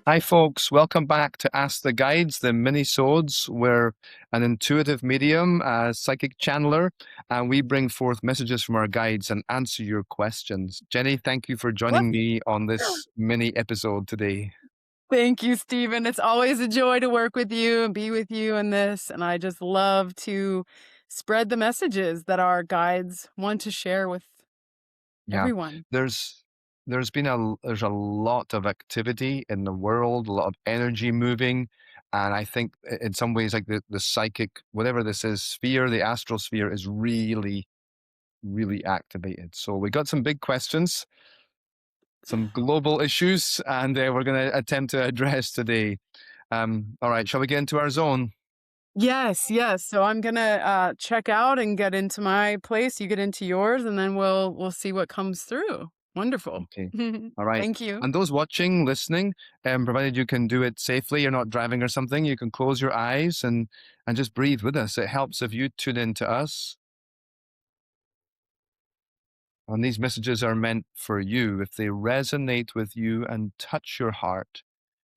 Hi, folks. Welcome back to Ask the Guides, the Minisodes. We're an intuitive medium, a psychic channeler, and we bring forth messages from our guides and answer your questions. Jenny, thank you for What? joining me on this mini episode today. Thank you, Stephen. It's always a joy to work with you and be with you in this. And I just love to spread the messages that our guides want to share with Yeah, everyone. there's there's a lot of activity in the world, a lot of energy moving, and I think in some ways, like the psychic, whatever this is, sphere, the astral sphere, is really activated. So we got some big questions, some global issues, and we're going to attempt to address today. All right, shall we get into our zone? Yes, yes. So I'm gonna check out and get into my place. You get into yours, and then we'll see what comes through. Wonderful. Okay. All right. Thank you. And those watching, listening, provided you can do it safely, you're not driving or something, you can close your eyes and just breathe with us. It helps if you tune in to us. And these messages are meant for you. If they resonate with you and touch your heart,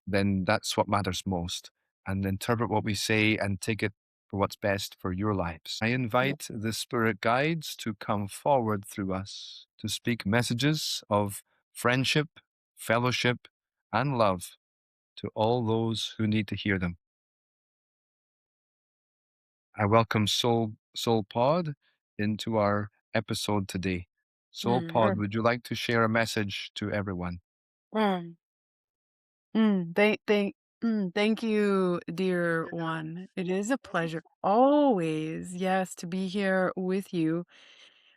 then that's what matters most. And interpret what we say and take it for what's best for your lives. I invite the spirit guides to come forward through us to speak messages of friendship, fellowship, and love to all those who need to hear them. I welcome Soul Pod into our episode today. Soul Pod, Mm, would you like to share a message to everyone? mm, thank you, dear one. It is a pleasure always, yes, to be here with you.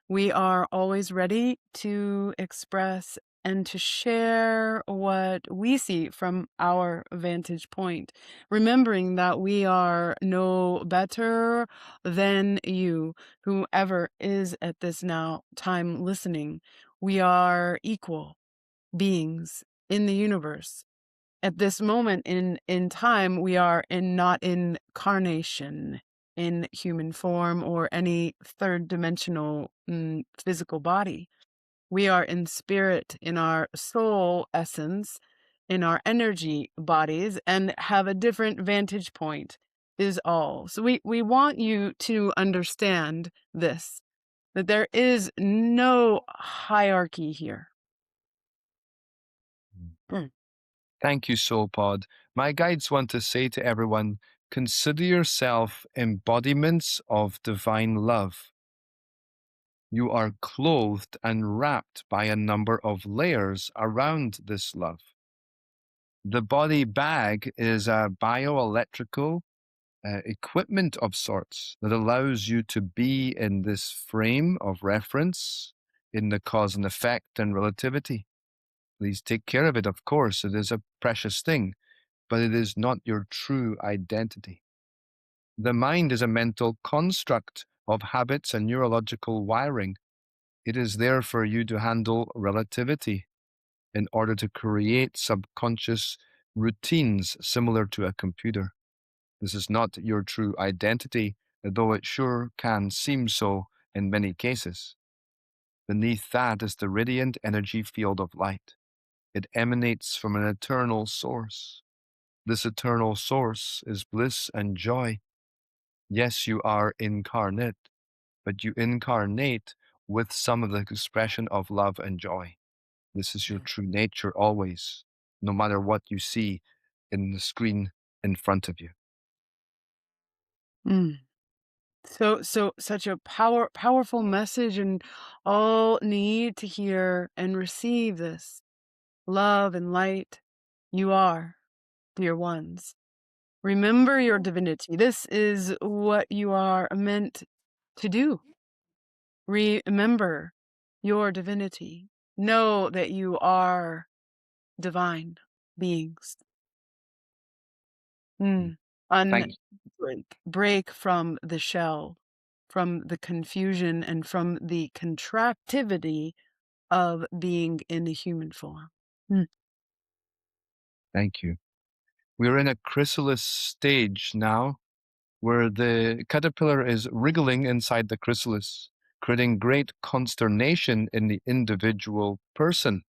We are always ready to express and to share what we see from our vantage point, remembering that we are no better than you, whoever is at this now time listening. We are equal beings in the universe. At this moment in time, we are in not incarnation in human form or any third dimensional physical body. We are in spirit, in our soul essence, in our energy bodies, and have a different vantage point, is all. So we want you to understand this, that there is no hierarchy here. Mm. Thank you, Soul Pod. My guides want to say to everyone, consider yourself embodiments of divine love. You are clothed and wrapped by a number of layers around this love. The body bag is a bioelectrical equipment of sorts that allows you to be in this frame of reference in the cause and effect and relativity. Please take care of it, of course. It is a precious thing, but it is not your true identity. The mind is a mental construct of habits and neurological wiring. It is there for you to handle relativity in order to create subconscious routines similar to a computer. This is not your true identity, though it sure can seem so in many cases. Beneath that is the radiant energy field of light. It emanates from an eternal source. This eternal source is bliss and joy. Yes, you are incarnate, but you incarnate with some of the expression of love and joy. This is your true nature always, no matter what you see in the screen in front of you. Mm. So such a powerful message, and all need to hear and receive this love and light. You are, dear ones. Remember your divinity. This is what you are meant to do. Remember your divinity. Know that you are divine beings. Mm. Mm. Thank you. Break from the shell, from the confusion, and from the contractivity of being in the human form. Mm. Thank you. We're in a chrysalis stage now where the caterpillar is wriggling inside the chrysalis, creating great consternation in the individual person.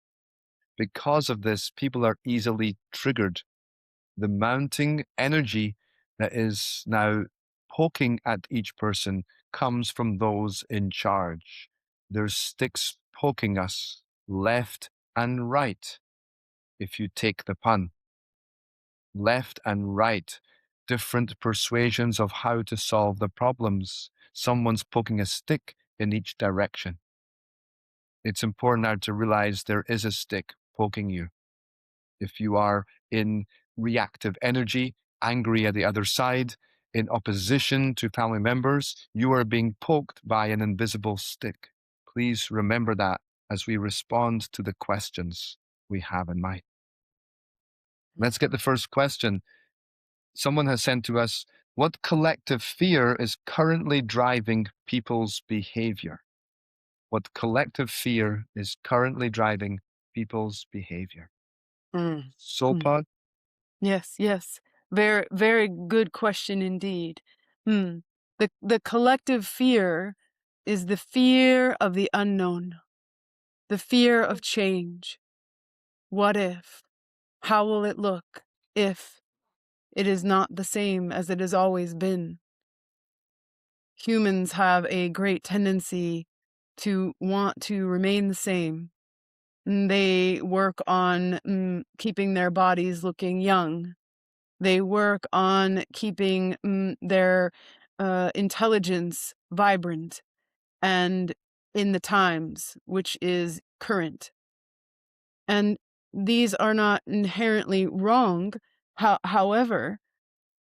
Because of this, people are easily triggered. The mounting energy that is now poking at each person comes from those in charge. There's sticks poking us left and right, if you take the pun. Left and right, different persuasions of how to solve the problems. Someone's poking a stick in each direction. It's important now to realize there is a stick poking you. If you are in reactive energy, angry at the other side, in opposition to family members, you are being poked by an invisible stick. Please remember that as we respond to the questions we have in mind. Let's get the first question. Someone has sent to us, what collective fear is currently driving people's behavior? What collective fear is currently driving people's behavior? Mm. Mm. Solpod? Yes, yes. Very, very good question indeed. Hmm. The collective fear is the fear of the unknown, the fear of change. What if? How will it look if it is not the same as it has always been? Humans have a great tendency to want to remain the same. They work on keeping their bodies looking young. They work on keeping their intelligence vibrant and in the times, which is current. And these are not inherently wrong. However,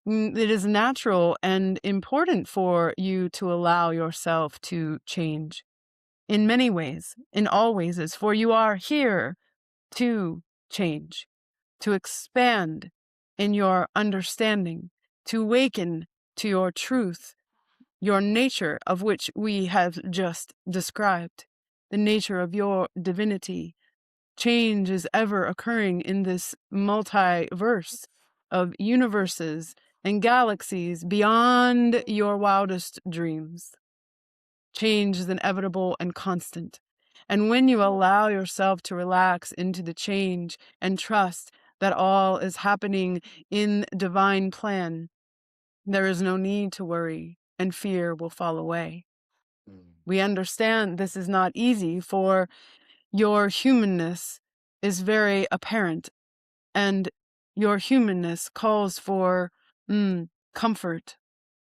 it is natural and important for you to allow yourself to change in many ways, in all ways, for you are here to change, to expand in your understanding, to awaken to your truth, your nature, of which we have just described, the nature of your divinity. Change is ever occurring in this multiverse of universes and galaxies beyond your wildest dreams. Change is inevitable and constant. And when you allow yourself to relax into the change and trust that all is happening in divine plan, there is no need to worry and fear will fall away. We understand this is not easy, for your humanness is very apparent, and your humanness calls for comfort,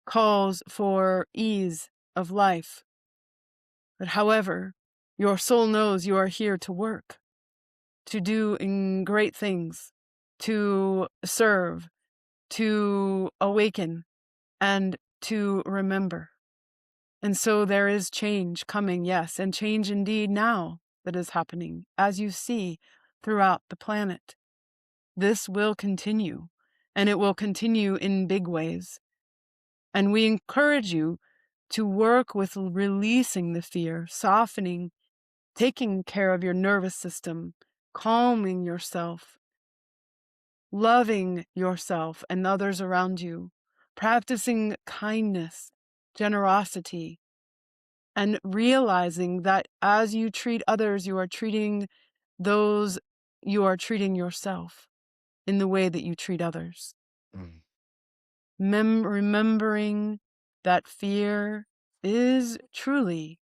calls for ease of life. But however, your soul knows you are here to work, to do great things, to serve, to awaken, and to remember. And so there is change coming, yes, and change indeed now that is happening, as you see throughout the planet. This will continue, and it will continue in big ways. And we encourage you to work with releasing the fear, softening, taking care of your nervous system, calming yourself, loving yourself and others around you, practicing kindness, generosity, and realizing that as you treat others, you are treating yourself in the way that you treat others. Mm. Remembering that fear is truly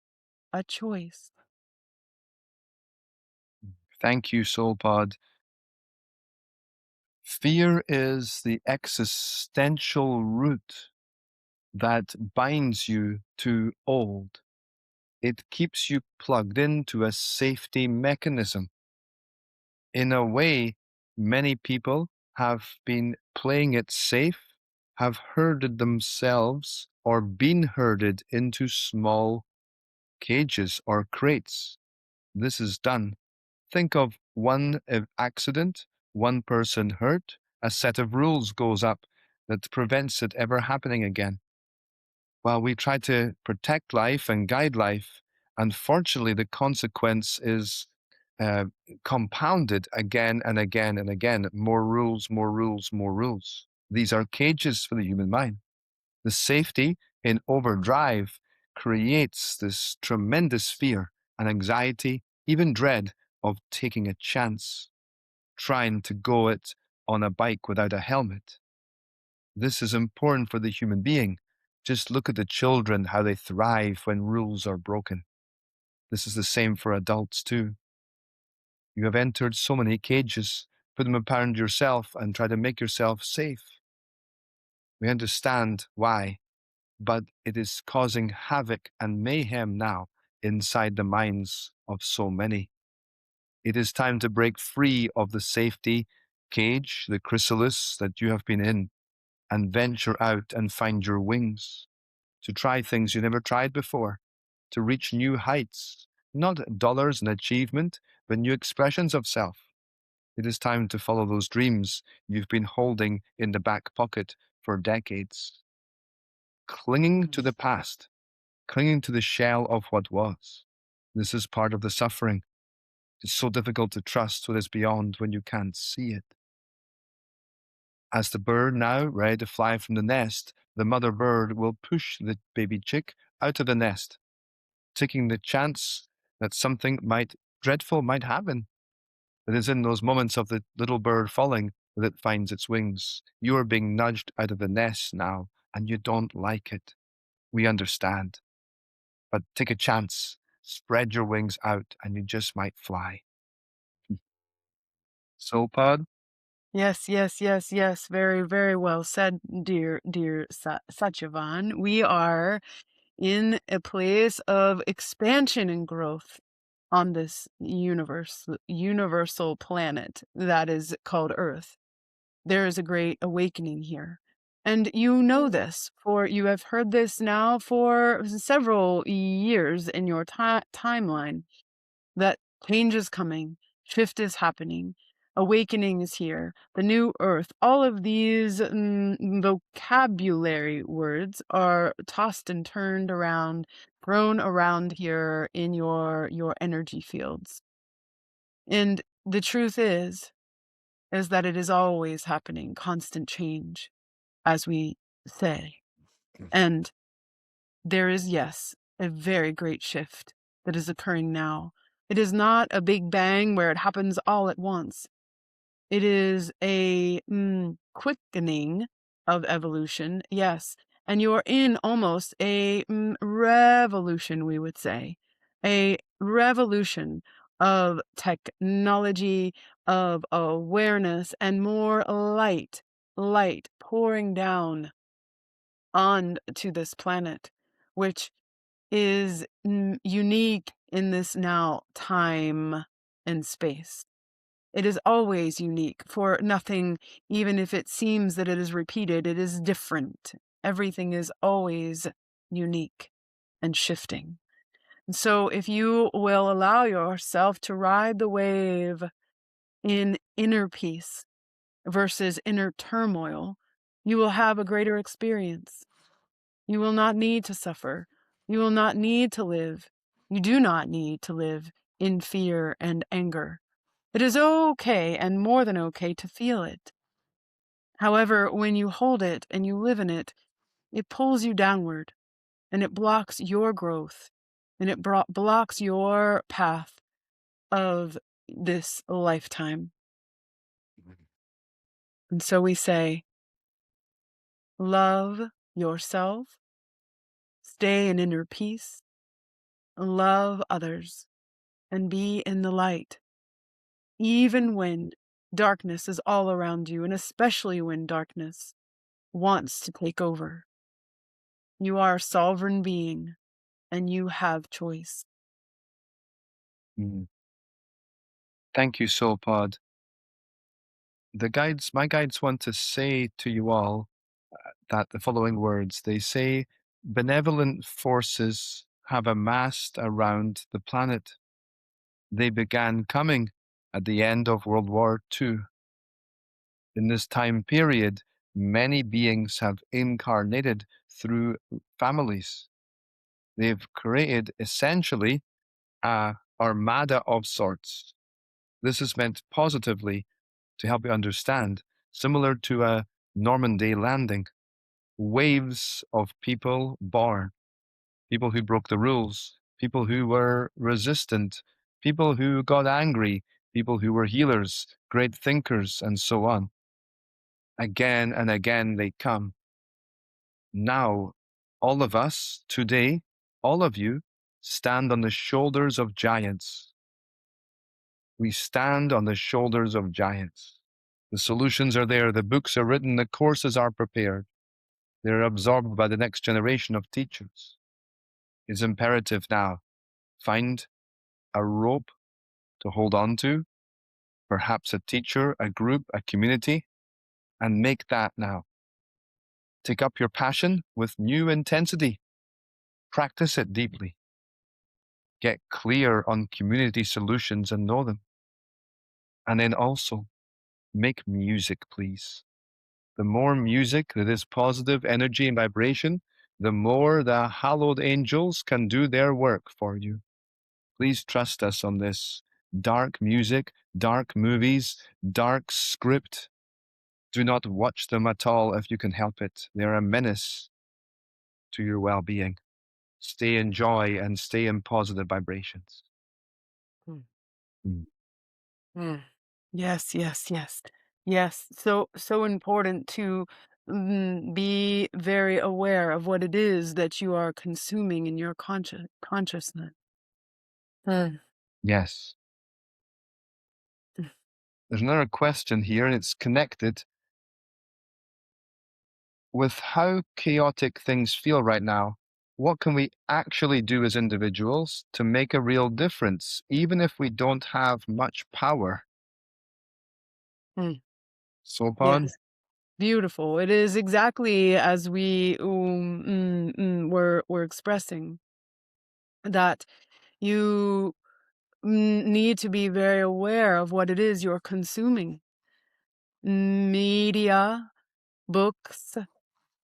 a choice. Thank you, Solpod. Fear is the existential root that binds you to old. It keeps you plugged into a safety mechanism. In a way, many people have been playing it safe, have herded themselves or been herded into small cages or crates. This is done. Think of one accident, one person hurt, a set of rules goes up that prevents it ever happening again. While we try to protect life and guide life, unfortunately, the consequence is uh, compounded again and again and again. More rules, more rules, more rules. These are cages for the human mind. The safety in overdrive creates this tremendous fear and anxiety, even dread of taking a chance, trying to go it on a bike without a helmet. This is important for the human being. Just look at the children, how they thrive when rules are broken. This is the same for adults too. You have entered so many cages, put them around yourself and try to make yourself safe. We understand why, but it is causing havoc and mayhem now inside the minds of so many. It is time to break free of the safety cage, the chrysalis that you have been in, and venture out and find your wings, to try things you never tried before, to reach new heights, not dollars and achievement, but new expressions of self. It is time to follow those dreams you've been holding in the back pocket for decades. Clinging to the past, clinging to the shell of what was. This is part of the suffering. It's so difficult to trust what is beyond when you can't see it. As the bird now ready to fly from the nest, the mother bird will push the baby chick out of the nest, taking the chance that something dreadful might happen. It is in those moments of the little bird falling that it finds its wings. You are being nudged out of the nest now, and you don't like it. We understand. But take a chance, spread your wings out, and you just might fly. So, Pod? Yes, yes, yes, yes. Very, very well said, dear Satyavan. We are in a place of expansion and growth on this universal planet that is called Earth. There is a great awakening here. And you know this, for you have heard this now for several years in your timeline, that change is coming, shift is happening, awakening is here, the new earth. All of these vocabulary words are tossed and turned around, thrown around here in your energy fields. And the truth is that it is always happening, constant change, as we say. And there is, yes, a very great shift that is occurring now. It is not a big bang where it happens all at once. It is a quickening of evolution, yes. And you're in almost a revolution, we would say. A revolution of technology, of awareness, and more light pouring down onto this planet, which is unique in this now time and space. It is always unique, for nothing, even if it seems that it is repeated, it is different. Everything is always unique and shifting. And so if you will allow yourself to ride the wave in inner peace versus inner turmoil, you will have a greater experience. You will not need to suffer. You will not need to live. You do not need to live in fear and anger. It is okay and more than okay to feel it. However, when you hold it and you live in it, it pulls you downward and it blocks your growth and it blocks your path of this lifetime. And so we say, love yourself, stay in inner peace, love others, and be in the light, even when darkness is all around you, and especially when darkness wants to take over. You are a sovereign being, and you have choice. Mm. Thank you, so, Pod. My guides want to say to you all that the following words. They say, benevolent forces have amassed around the planet. They began coming at the end of World War II. In this time period, many beings have incarnated through families. They've created essentially a armada of sorts. This is meant positively to help you understand, similar to a Normandy landing. Waves of people born, people who broke the rules, people who were resistant, people who got angry, people who were healers, great thinkers, and so on. Again and again they come. Now, all of us today, all of you, stand on the shoulders of giants. We stand on the shoulders of giants. The solutions are there, the books are written, the courses are prepared. They're absorbed by the next generation of teachers. It's imperative now. Find a rope to hold on to, perhaps a teacher, a group, a community, and make that now. Take up your passion with new intensity. Practice it deeply. Get clear on community solutions and know them. And then also make music, please. The more music that is positive energy and vibration, the more the hallowed angels can do their work for you. Please trust us on this. Dark music, dark movies, dark script. Do not watch them at all if you can help it. They're a menace to your well being. Stay in joy and stay in positive vibrations. Mm. Mm. Mm. Yes, yes, yes. Yes, so important to be very aware of what it is that you are consuming in your consciousness. Mm. Yes. Mm. There's another question here, and it's connected with how chaotic things feel right now. What can we actually do as individuals to make a real difference, even if we don't have much power? Mm. Sopod? Yes, beautiful. It is exactly as we were expressing that you need to be very aware of what it is you're consuming. Media, books,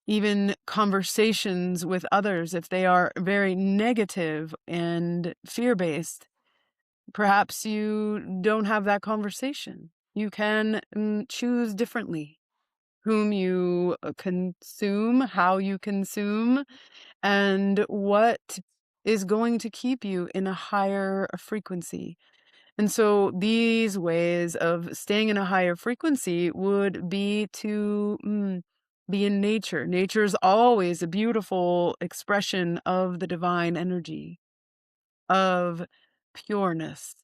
even conversations with others, if they are very negative and fear-based, perhaps you don't have that conversation. You can choose differently whom you consume, how you consume, and what is going to keep you in a higher frequency. And so these ways of staying in a higher frequency would be to be in nature. Nature is always a beautiful expression of the divine energy, of pureness,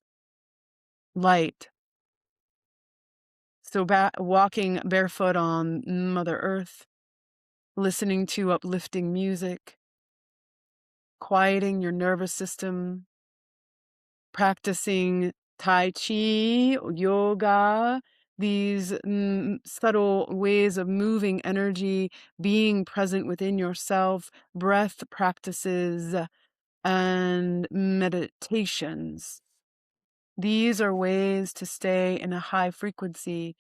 light. So walking barefoot on Mother Earth, listening to uplifting music, quieting your nervous system, practicing Tai Chi, yoga, these subtle ways of moving energy, being present within yourself, breath practices, and meditations. These are ways to stay in a high frequency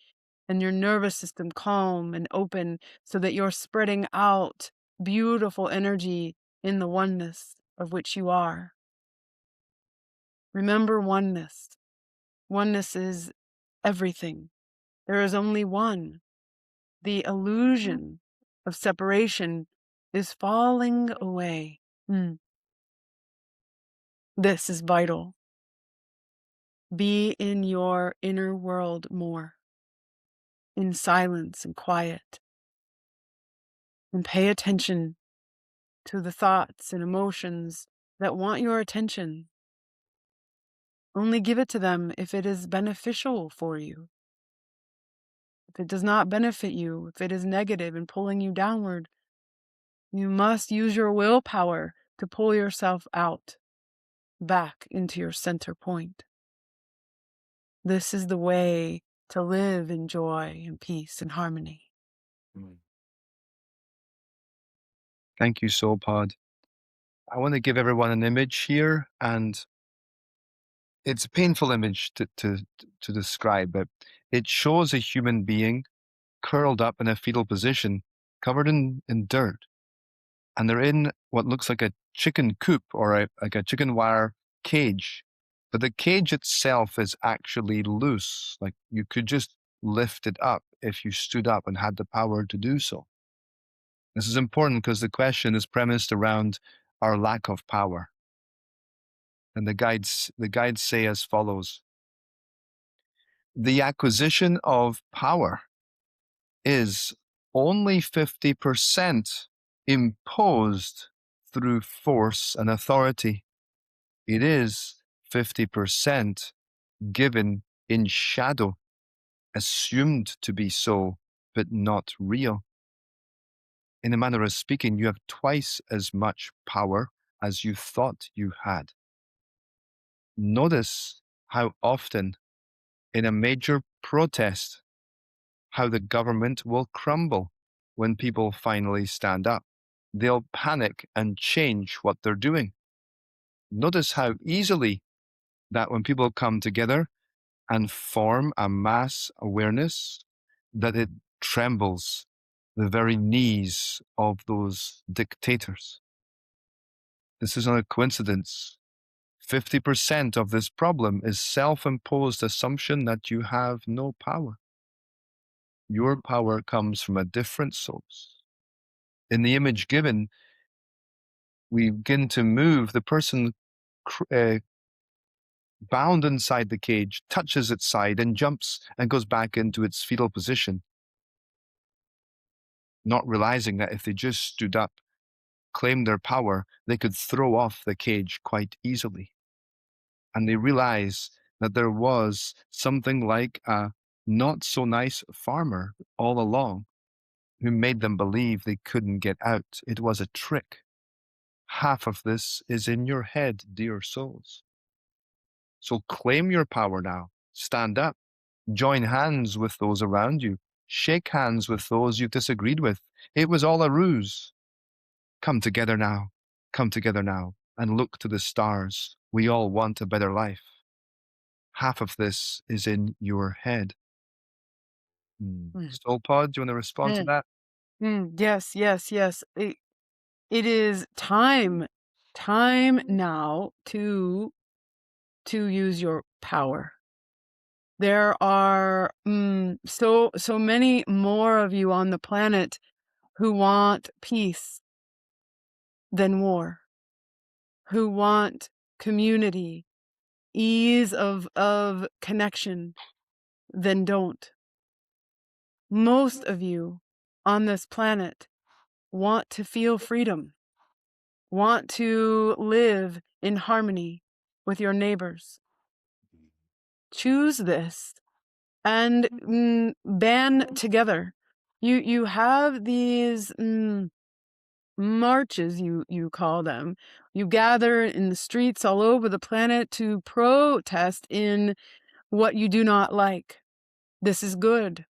and your nervous system calm and open so that you're spreading out beautiful energy in the oneness of which you are. Remember oneness. Oneness is everything. There is only one. The illusion of separation is falling away. This is vital. Be in your inner world more, in silence and quiet, and pay attention to the thoughts and emotions that want your attention. Only give it to them if it is beneficial for you. If it does not benefit you, if it is negative and pulling you downward, you must use your willpower to pull yourself out, back into your center point. This is the way to live in joy and peace and harmony. Mm. Thank you, Sopod. I want to give everyone an image here, and it's a painful image to describe, but it shows a human being curled up in a fetal position, covered in dirt. And they're in what looks like a chicken coop or like a chicken wire cage. But the cage itself is actually loose. Like you could just lift it up if you stood up and had the power to do so. This is important because the question is premised around our lack of power. And the guides say as follows: the acquisition of power is only 50% imposed through force and authority. It is 50% given in shadow, assumed to be so, but not real. In a manner of speaking, you have twice as much power as you thought you had. Notice how often, in a major protest, how the government will crumble when people finally stand up. They'll panic and change what they're doing. Notice how easily that when people come together and form a mass awareness, that it trembles the very knees of those dictators. This is not a coincidence. 50% of this problem is self-imposed assumption that you have no power. Your power comes from a different source. In the image given, we begin to move. The person bound inside the cage touches its side and jumps and goes back into its fetal position, not realizing that if they just stood up, claimed their power, they could throw off the cage quite easily. And they realize that there was something like a not so nice farmer all along who made them believe they couldn't get out. It was a trick. Half of this is in your head, dear souls. So claim your power now. Stand up. Join hands with those around you. Shake hands with those you've disagreed with. It was all a ruse. Come together now. Come together now and look to the stars. We all want a better life. Half of this is in your head. Mm, Soulpod, do you want to respond to mm, that? yes, yes, yes. It is time now to use your power. There are so many more of you on the planet who want peace than war, who want community, ease of connection than don't. Most of you on this planet want to feel freedom, want to live in harmony with your neighbors. Choose this and band together. You have these marches, you call them. You gather in the streets all over the planet to protest in what you do not like. This is good.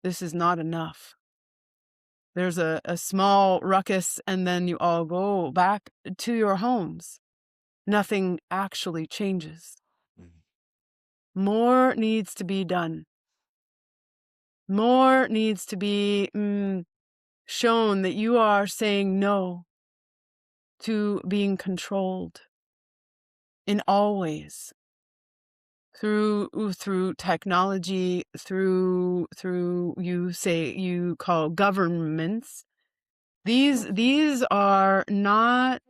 This is not enough. There's a small ruckus, and then you all go back to your homes. Nothing actually changes. More needs to be done. More needs to be shown that you are saying no to being controlled in all ways. Through technology, through you call governments. These are not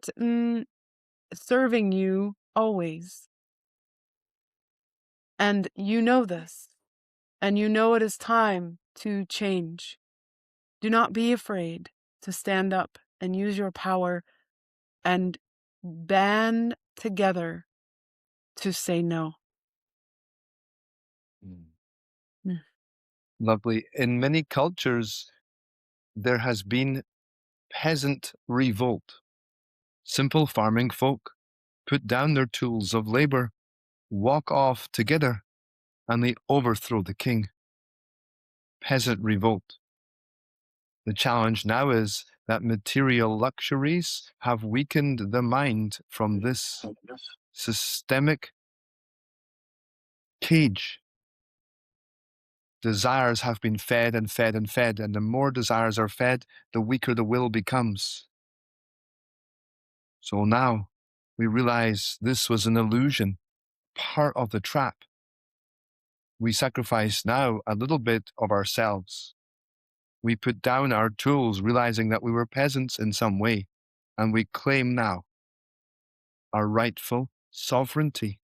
serving you always. And you know this. And you know it is time to change. Do not be afraid to stand up and use your power and band together to say no. Mm. Lovely. In many cultures, there has been peasant revolt. Simple farming folk put down their tools of labor, walk off together, and they overthrow the king. Peasant revolt. The challenge now is that material luxuries have weakened the mind from this systemic cage. Desires have been fed and fed and fed, and the more desires are fed, the weaker the will becomes. So now we realize this was an illusion, part of the trap. We sacrifice now a little bit of ourselves. We put down our tools, realizing that we were peasants in some way, and we claim now our rightful sovereignty,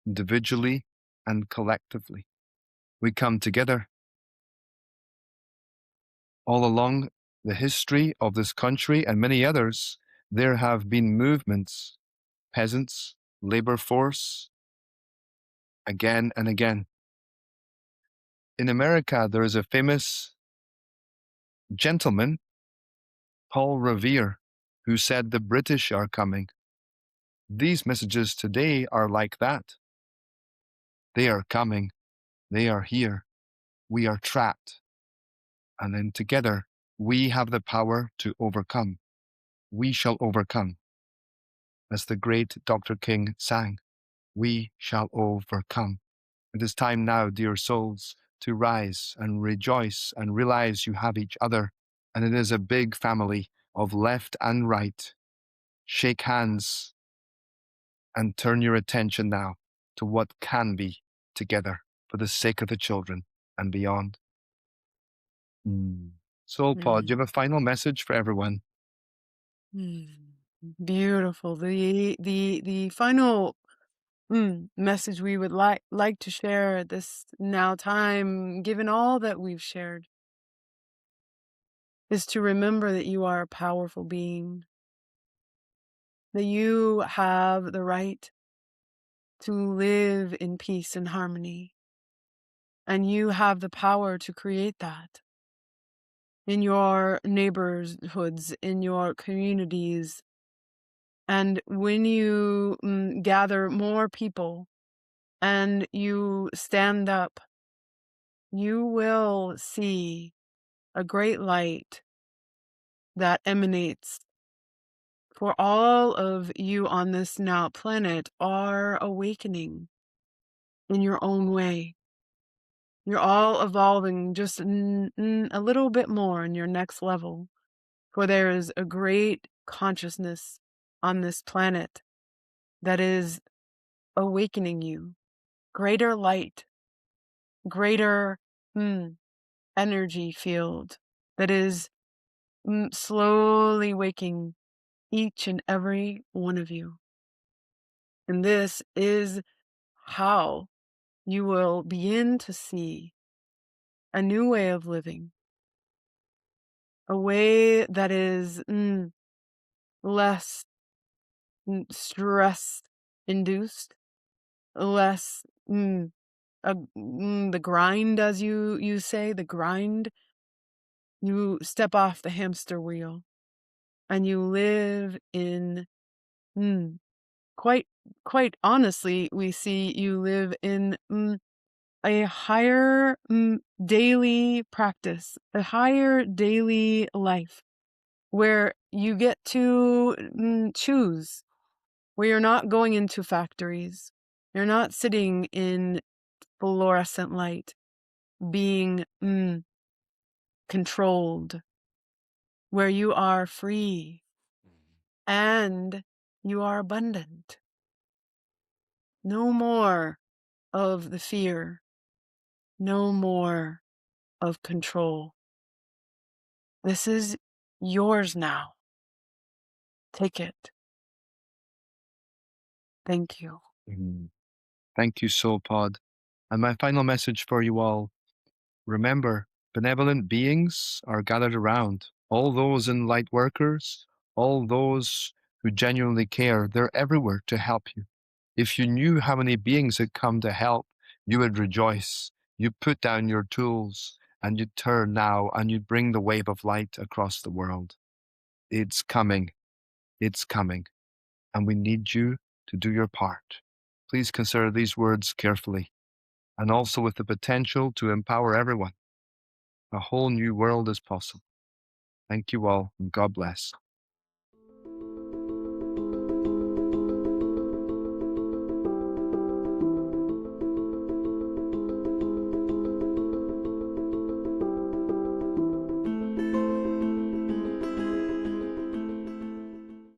individually and collectively. We come together. All along the history of this country and many others, there have been movements, peasants, labor force, again and again. In America, there is a famous gentleman, Paul Revere, who said the British are coming. These messages today are like that. They are coming. They are here. We are trapped. And then together, we have the power to overcome. We shall overcome. As the great Dr. King sang, we shall overcome. It is time now, dear souls, to rise and rejoice and realize you have each other. And it is a big family of left and right. Shake hands and turn your attention now to what can be together for the sake of the children and beyond. Soul Pod, do you have a final message for everyone? Beautiful. The final message we would like to share at this now time, given all that we've shared, is to remember that you are a powerful being, that you have the right to live in peace and harmony, and you have the power to create that in your neighborhoods, in your communities. And when you gather more people and you stand up, you will see a great light that emanates. For all of you on this now planet are awakening in your own way. You're all evolving just a little bit more in your next level. For there is a great consciousness on this planet that is awakening you. Greater light, greater energy field that is slowly waking each and every one of you. And this is how you will begin to see a new way of living, a way that is less stress induced, less the grind, as you say, the grind. You step off the hamster wheel and you live in quite honestly, we see you live in a higher daily practice, a higher daily life where you get to choose, where you're not going into factories, you're not sitting in fluorescent light, being controlled, where you are free and you are abundant. No more of the fear, no more of control. This is yours now. Take it. Thank you. Thank you, Soul Pod. And my final message for you all, remember, benevolent beings are gathered around. All those in light workers, all those who genuinely care, they're everywhere to help you. If you knew how many beings had come to help, you would rejoice. You put down your tools and you turn now and you bring the wave of light across the world. It's coming. It's coming. And we need you to do your part. Please consider these words carefully, and also with the potential to empower everyone. A whole new world is possible. Thank you all, and God bless.